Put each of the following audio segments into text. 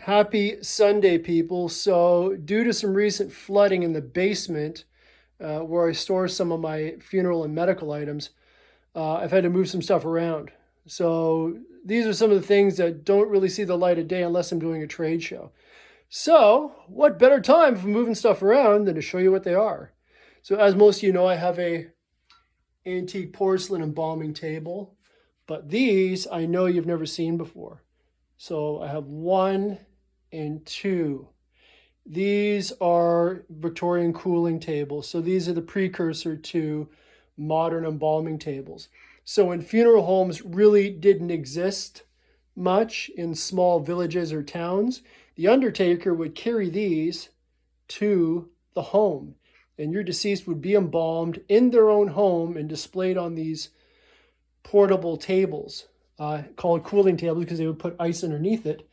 Happy Sunday, people. So, due to some recent flooding in the basement where I store some of my funeral and medical items, I've had to move some stuff around. So, these are some of the things that don't really see the light of day unless I'm doing a trade show. So, what better time for moving stuff around than to show you what they are? So, as most of you know, I have a antique porcelain embalming table, but these I know you've never seen before. So, I have one and two. These are Victorian cooling tables. So these are the precursor to modern embalming tables. So when funeral homes really didn't exist much in small villages or towns, the undertaker would carry these to the home, and your deceased would be embalmed in their own home and displayed on these portable tables called cooling tables because they would put ice underneath it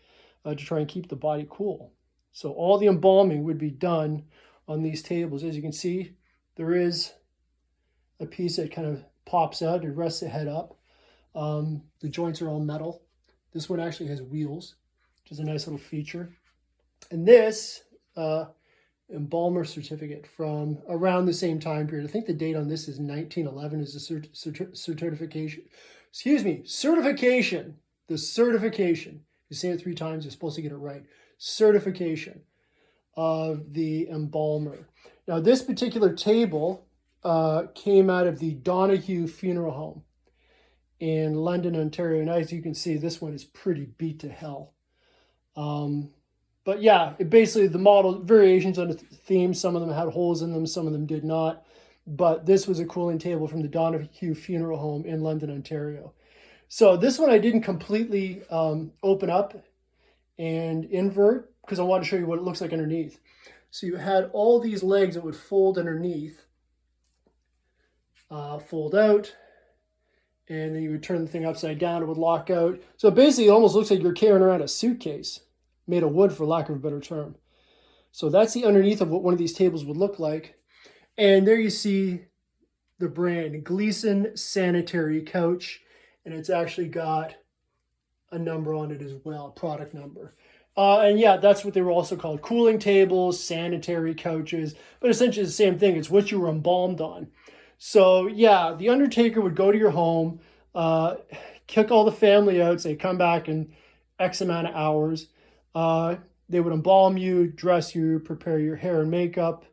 to try and keep the body cool. So all the embalming would be done on these tables. As you can see, there is a piece that kind of pops out and rests the head up. The joints are all metal. This one actually has wheels, which is a nice little feature. And this embalmer certificate from around the same time period. I think the date on this is 1911 is the certification. Excuse me, certification. The certification. You say it 3 times, you're supposed to get it right. Certification of the embalmer. Now, this particular table came out of the Donahue Funeral Home in London, Ontario. And as you can see, this one is pretty beat to hell. But yeah, basically the model, variations on the theme. Some of them had holes in them, some of them did not. But this was a cooling table from the Donahue Funeral Home in London, Ontario. So this one I didn't completely open up and invert because I want to show you what it looks like underneath. So you had all these legs that would fold underneath, fold out, and then you would turn the thing upside down, it would lock out. So basically it almost looks like you're carrying around a suitcase made of wood, for lack of a better term. So that's the underneath of what one of these tables would look like. And there you see the brand, Gleason Sanitary Couch. And it's actually got a number on it as well, product number. And yeah, that's what they were also called. Cooling tables, sanitary couches, but essentially the same thing. It's what you were embalmed on. So yeah, the undertaker would go to your home, kick all the family out, say, come back in X amount of hours. They would embalm you, dress you, prepare your hair and makeup,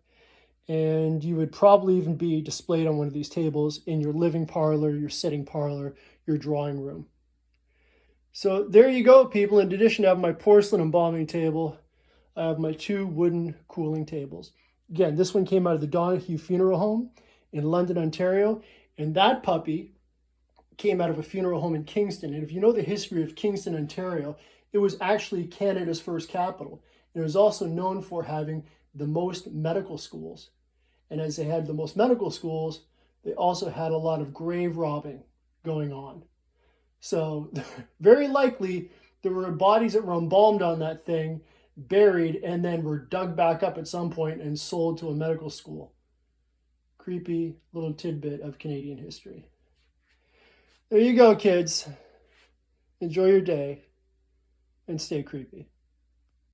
and you would probably even be displayed on one of these tables in your living parlor, your sitting parlor, your drawing room. So there you go, people. In addition to having my porcelain embalming table, I have my 2 wooden cooling tables. Again, this one came out of the Donahue Funeral Home in London, Ontario, and that puppy came out of a funeral home in Kingston. And if you know the history of Kingston, Ontario, it was actually Canada's first capital. It was also known for having the most medical schools. And as they had the most medical schools, they also had a lot of grave robbing going on. So very likely there were bodies that were embalmed on that thing, buried, and then were dug back up at some point and sold to a medical school. Creepy little tidbit of Canadian history. There you go, kids. Enjoy your day and stay creepy.